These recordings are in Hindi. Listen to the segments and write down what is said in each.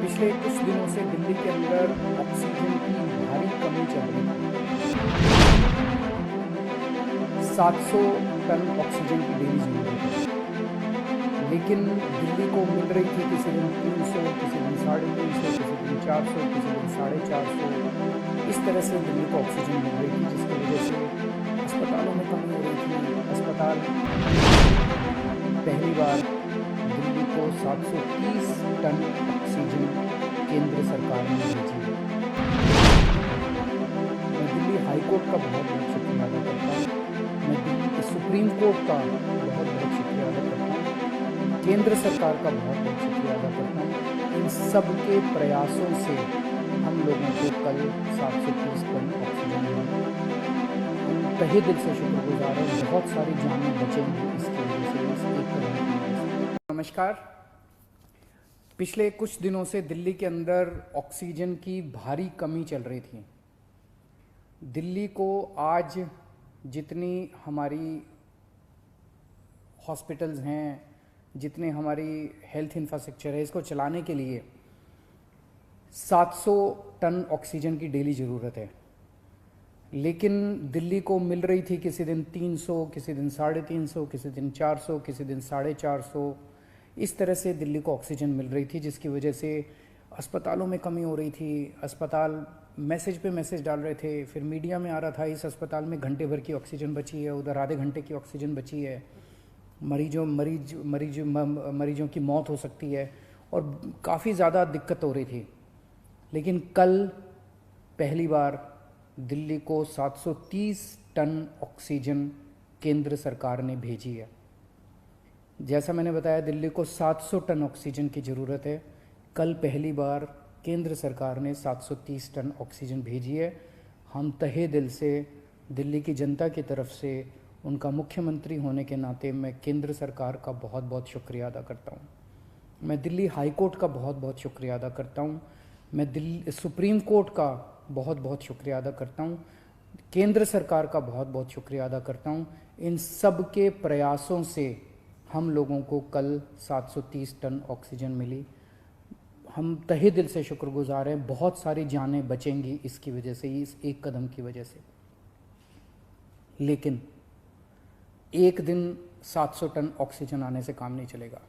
पिछले कुछ दिनों से दिल्ली के अंदर ऑक्सीजन की भारी कमी चल रही है। 700 टन ऑक्सीजन की डेली जरूरत है, लेकिन दिल्ली को मिल रही थी किसी दिन 300, किसी दिन 350, किसी दिन 400, किसी दिन 450। इस तरह से दिल्ली को ऑक्सीजन मिल रही थी, जिसकी वजह से अस्पतालों में कमी हो रही थी। अस्पताल पहली बार दिल्ली को 730 टन ऑक्सीजन केंद्र सरकार ने भेजी है। मैं दिल्ली हाई कोर्ट का बहुत बहुत शुक्रिया अदा करता हूँ। मैं दिल्ली के सुप्रीम कोर्ट का बहुत बहुत शुक्रिया अदा करता हूँ। केंद्र सरकार का बहुत बहुत शुक्रिया अदा करता हूँ। इन सब के प्रयासों से हम लोगों को कल 730 टन ऑक्सीजन मिला। हम तहे दिल से शुक्रगुजार हैं। बहुत सारी जानें बचेंगी इसकी वजह से, इस एक कदम की वजह से। नमस्कार। पिछले कुछ दिनों से दिल्ली के अंदर ऑक्सीजन की भारी कमी चल रही थी। दिल्ली को आज जितनी हमारी हॉस्पिटल्स हैं, जितने हमारी हेल्थ इंफ्रास्ट्रक्चर है, इसको चलाने के लिए 700 टन ऑक्सीजन की डेली ज़रूरत है। लेकिन दिल्ली को मिल रही थी किसी दिन 300, किसी दिन 350, किसी दिन 400, किसी दिन 450। इस तरह से दिल्ली को ऑक्सीजन मिल रही थी, जिसकी वजह से अस्पतालों में कमी हो रही थी। अस्पताल मैसेज पे मैसेज डाल रहे थे, फिर मीडिया में आ रहा था इस अस्पताल में घंटे भर की ऑक्सीजन बची है, उधर आधे घंटे की ऑक्सीजन बची है, मरीजों की मौत हो सकती है, और काफ़ी ज़्यादा दिक्कत हो रही थी। लेकिन कल पहली बार दिल्ली को 730 टन ऑक्सीजन केंद्र सरकार ने भेजी है। जैसा मैंने बताया, दिल्ली को 700 टन ऑक्सीजन की ज़रूरत है। कल पहली बार केंद्र सरकार ने 730 टन ऑक्सीजन भेजी है। हम तहे दिल से दिल्ली की जनता की तरफ से, उनका मुख्यमंत्री होने के नाते, मैं केंद्र सरकार का बहुत बहुत शुक्रिया अदा करता हूँ। मैं दिल्ली हाई कोर्ट का बहुत बहुत शुक्रिया अदा करता हूँ। मैं दिल्ली सुप्रीम कोर्ट का बहुत बहुत शुक्रिया अदा करता हूँ। केंद्र सरकार का बहुत बहुत शुक्रिया अदा करता हूँ। इन सब के प्रयासों से हम लोगों को कल 730 टन ऑक्सीजन मिली। हम तहे दिल से शुक्रगुजार हैं। बहुत सारी जानें बचेंगी इसकी वजह से, इस एक कदम की वजह से। लेकिन एक दिन 700 टन ऑक्सीजन आने से काम नहीं चलेगा।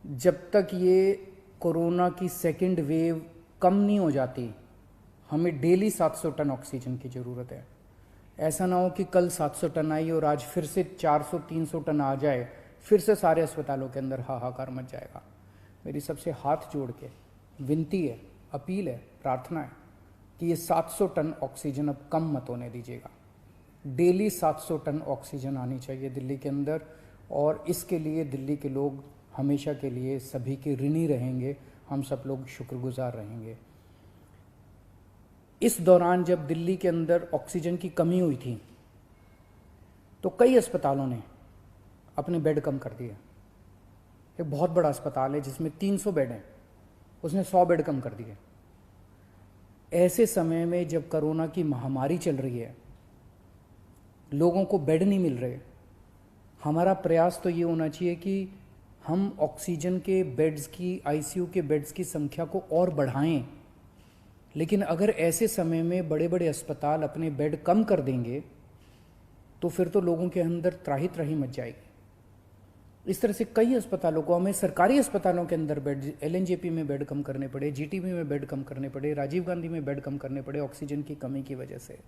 जब तक ये कोरोना की सेकेंड वेव कम नहीं हो जाती, हमें डेली 700 टन ऑक्सीजन की ज़रूरत है। ऐसा ना हो कि कल 700 टन आई और आज फिर से 400-300 टन आ जाए, फिर से सारे अस्पतालों के अंदर हाहाकार मच जाएगा। मेरी सबसे हाथ जोड़ के विनती है, अपील है, प्रार्थना है कि ये 700 टन ऑक्सीजन अब कम मत होने दीजिएगा। डेली 700 टन ऑक्सीजन आनी चाहिए दिल्ली के अंदर, और इसके लिए दिल्ली के लोग हमेशा के लिए सभी के ऋणी रहेंगे। हम सब लोग शुक्रगुजार रहेंगे। इस दौरान जब दिल्ली के अंदर ऑक्सीजन की कमी हुई थी, तो कई अस्पतालों ने अपने बेड कम कर दिए। एक बहुत बड़ा अस्पताल है जिसमें 300 बेड हैं, उसने 100 बेड कम कर दिए। ऐसे समय में जब कोरोना की महामारी चल रही है, लोगों को बेड नहीं मिल रहे, हमारा प्रयास तो ये होना चाहिए कि हम ऑक्सीजन के बेड्स की, आईसीयू के बेड्स की संख्या को और बढ़ाएं। लेकिन अगर ऐसे समय में बड़े बड़े अस्पताल अपने बेड कम कर देंगे, तो फिर तो लोगों के अंदर त्राही त्राही मच जाएगी। इस तरह से कई अस्पतालों को, हमें सरकारी अस्पतालों के अंदर बेड, एलएनजेपी में बेड कम करने पड़े, जीटीबी में बेड कम करने पड़े, राजीव गांधी में बेड कम करने पड़े ऑक्सीजन की कमी की वजह से।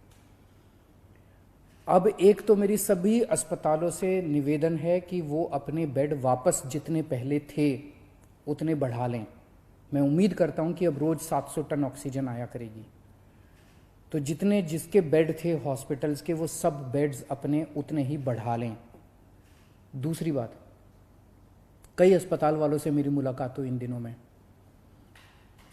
अब एक तो मेरी सभी अस्पतालों से निवेदन है कि वो अपने बेड वापस जितने पहले थे उतने बढ़ा लें। मैं उम्मीद करता हूं कि अब रोज 700 टन ऑक्सीजन आया करेगी, तो जितने जिसके बेड थे हॉस्पिटल्स के, वो सब बेड्स अपने उतने ही बढ़ा लें। दूसरी बात, कई अस्पताल वालों से मेरी मुलाकात हुई इन दिनों में।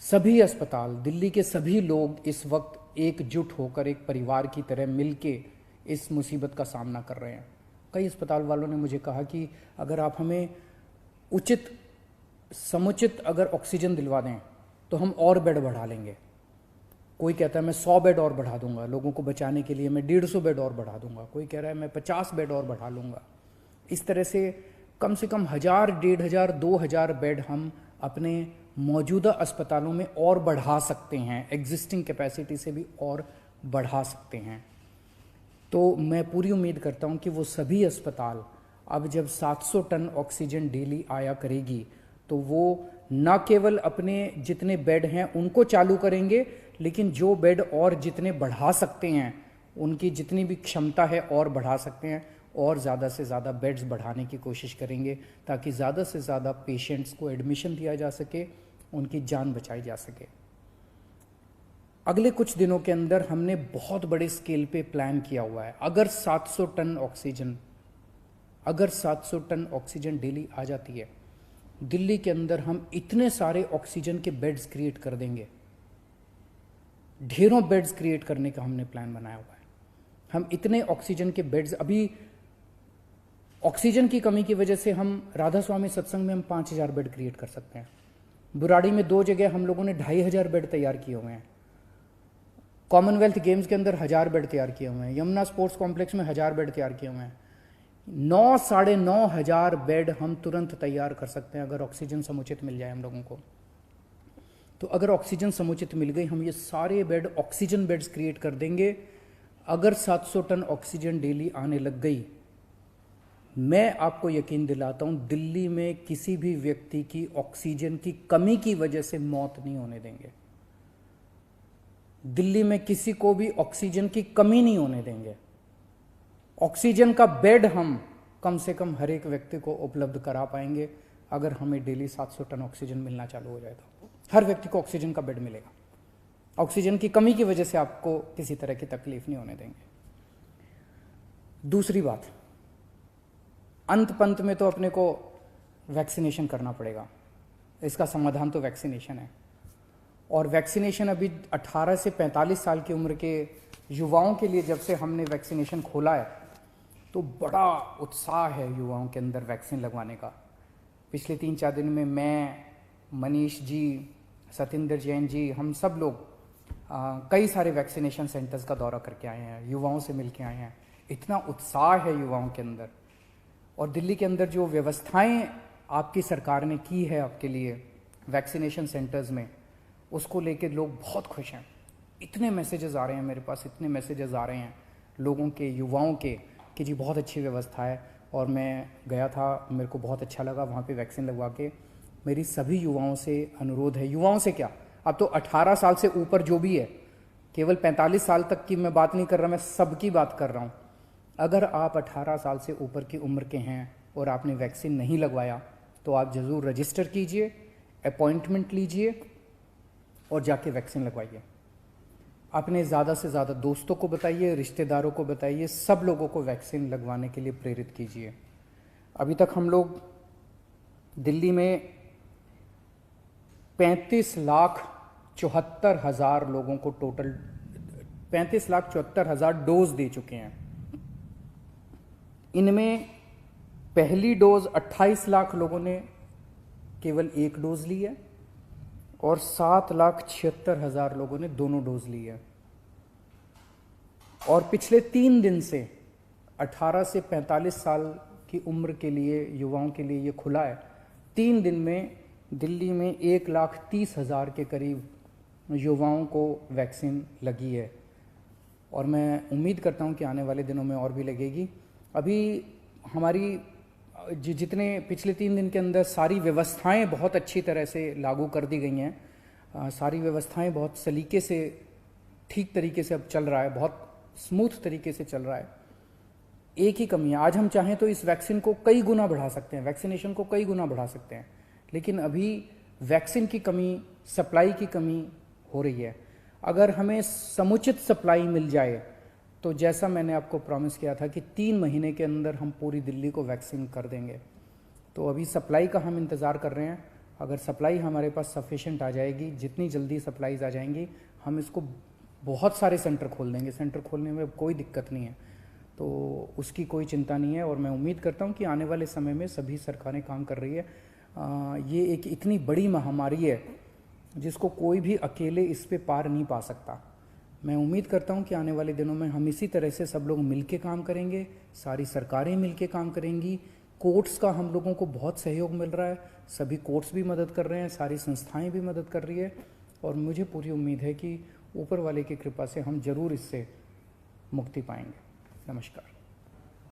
सभी अस्पताल, दिल्ली के सभी लोग इस वक्त एकजुट होकर, एक परिवार की तरह मिलके इस मुसीबत का सामना कर रहे हैं। कई अस्पताल वालों ने मुझे कहा कि अगर आप हमें उचित समुचित अगर ऑक्सीजन दिलवा दें तो हम और बेड बढ़ा लेंगे। कोई कहता है मैं 100 बेड और बढ़ा दूंगा लोगों को बचाने के लिए, मैं 150 बेड और बढ़ा दूंगा। कोई कह रहा है मैं 50 बेड और बढ़ा लूँगा। इस तरह से कम 1000, 1500, 2000 बेड हम अपने मौजूदा अस्पतालों में और बढ़ा सकते हैं, एग्जिस्टिंग कैपेसिटी से भी और बढ़ा सकते हैं। तो मैं पूरी उम्मीद करता हूं कि वो सभी अस्पताल अब जब 700 टन ऑक्सीजन डेली आया करेगी तो वो न केवल अपने जितने बेड हैं उनको चालू करेंगे, लेकिन जो बेड और जितने बढ़ा सकते हैं, उनकी जितनी भी क्षमता है और बढ़ा सकते हैं, और ज़्यादा से ज़्यादा बेड्स बढ़ाने की कोशिश करेंगे ताकि ज़्यादा से ज़्यादा पेशेंट्स को एडमिशन दिया जा सके, उनकी जान बचाई जा सके। अगले कुछ दिनों के अंदर हमने बहुत बड़े स्केल पे प्लान किया हुआ है। अगर 700 टन ऑक्सीजन डेली आ जाती है, दिल्ली के अंदर हम इतने सारे ऑक्सीजन के बेड्स क्रिएट कर देंगे, ढेरों बेड्स क्रिएट करने का हमने प्लान बनाया हुआ है। हम इतने ऑक्सीजन के बेड्स, अभी ऑक्सीजन की कमी की वजह से हम राधा स्वामी सत्संग में हम 5000 बेड क्रिएट कर सकते हैं। बुराड़ी में 2 जगह हम लोगों ने 2500 बेड तैयार किए हुए हैं। कॉमनवेल्थ गेम्स के अंदर 1000 बेड तैयार किए हुए हैं। यमुना स्पोर्ट्स कॉम्प्लेक्स में 1000 बेड तैयार किए हुए हैं। 9-9,500 बेड हम तुरंत तैयार कर सकते हैं अगर ऑक्सीजन समुचित मिल जाए हम लोगों को। तो अगर ऑक्सीजन समुचित मिल गई, हम ये सारे बेड ऑक्सीजन बेड्स क्रिएट कर देंगे। अगर 700 टन ऑक्सीजन डेली आने लग गई, मैं आपको यकीन दिलाता हूं दिल्ली में किसी भी व्यक्ति की ऑक्सीजन की कमी की वजह से मौत नहीं होने देंगे। दिल्ली में किसी को भी ऑक्सीजन की कमी नहीं होने देंगे। ऑक्सीजन का बेड हम कम से कम हर एक व्यक्ति को उपलब्ध करा पाएंगे अगर हमें डेली 700 टन ऑक्सीजन मिलना चालू हो जाए तो हर व्यक्ति को ऑक्सीजन का बेड मिलेगा। ऑक्सीजन की कमी की वजह से आपको किसी तरह की तकलीफ नहीं होने देंगे। दूसरी बात, अंत पंत में तो अपने को वैक्सीनेशन करना पड़ेगा। इसका समाधान तो वैक्सीनेशन है। और वैक्सीनेशन अभी 18 से 45 साल की उम्र के युवाओं के लिए जब से हमने वैक्सीनेशन खोला है तो बड़ा उत्साह है युवाओं के अंदर वैक्सीन लगवाने का। पिछले 3-4 दिन में मैं, मनीष जी, सतिंदर जैन जी, हम सब लोग कई सारे वैक्सीनेशन सेंटर्स का दौरा करके आए हैं, युवाओं से मिल के आए हैं। इतना उत्साह है युवाओं के अंदर। और दिल्ली के अंदर जो व्यवस्थाएं आपकी सरकार ने की है आपके लिए वैक्सीनेशन सेंटर्स में, उसको लेके लोग बहुत खुश हैं। इतने मैसेजेस आ रहे हैं मेरे पास, इतने मैसेजेस आ रहे हैं लोगों के, युवाओं के, कि जी बहुत अच्छी व्यवस्था है। और मैं गया था, मेरे को बहुत अच्छा लगा वहाँ पे वैक्सीन लगवा के। मेरी सभी युवाओं से अनुरोध है, युवाओं से क्या, अब तो 18 साल से ऊपर जो भी है, केवल 45 साल तक की मैं बात नहीं कर रहा, मैं सबकी बात कर रहा हूँ। अगर आप 18 साल से ऊपर की उम्र के हैं और आपने वैक्सीन नहीं लगवाया तो आप ज़रूर रजिस्टर कीजिए, अपॉइंटमेंट लीजिए और जाके वैक्सीन लगवाइए। अपने ज़्यादा से ज़्यादा दोस्तों को बताइए, रिश्तेदारों को बताइए, सब लोगों को वैक्सीन लगवाने के लिए प्रेरित कीजिए। अभी तक हम लोग दिल्ली में 35,74,000 लोगों को टोटल 35,74,000 डोज दे चुके हैं। इनमें पहली डोज 28 लाख लोगों ने केवल एक डोज ली है और 7,76,000 लोगों ने दोनों डोज ली है। और पिछले 3 दिन से 18 से 45 साल की उम्र के लिए, युवाओं के लिए ये खुला है। 3 दिन में दिल्ली में 1,30,000 के करीब युवाओं को वैक्सीन लगी है और मैं उम्मीद करता हूँ कि आने वाले दिनों में और भी लगेगी। अभी हमारी जितने पिछले 3 दिन के अंदर सारी व्यवस्थाएं बहुत अच्छी तरह से लागू कर दी गई हैं। सारी व्यवस्थाएं बहुत सलीके से, ठीक तरीके से अब चल रहा है, बहुत स्मूथ तरीके से चल रहा है। एक ही कमी है, आज हम चाहें तो इस वैक्सीन को कई गुना बढ़ा सकते हैं, वैक्सीनेशन को कई गुना बढ़ा सकते हैं, लेकिन अभी वैक्सीन की कमी, सप्लाई की कमी हो रही है। अगर हमें समुचित सप्लाई मिल जाए तो जैसा मैंने आपको प्रॉमिस किया था कि 3 महीने के अंदर हम पूरी दिल्ली को वैक्सीन कर देंगे। तो अभी सप्लाई का हम इंतज़ार कर रहे हैं। अगर सप्लाई हमारे पास सफिशेंट आ जाएगी, जितनी जल्दी सप्लाईज आ जाएंगी, हम इसको बहुत सारे सेंटर खोल देंगे। सेंटर खोलने में कोई दिक्कत नहीं है, तो उसकी कोई चिंता नहीं है। और मैं उम्मीद करता हूँ कि आने वाले समय में सभी सरकारें काम कर रही है। ये एक इतनी बड़ी महामारी है जिसको कोई भी अकेले इस पे पार नहीं पा सकता। मैं उम्मीद करता हूं कि आने वाले दिनों में हम इसी तरह से सब लोग मिलके काम करेंगे, सारी सरकारें मिलके काम करेंगी, कोर्ट्स का हम लोगों को बहुत सहयोग मिल रहा है, सभी कोर्ट्स भी मदद कर रहे हैं, सारी संस्थाएं भी मदद कर रही है, और मुझे पूरी उम्मीद है कि ऊपर वाले की कृपा से हम जरूर इससे मुक्ति पाएंगे। नमस्कार।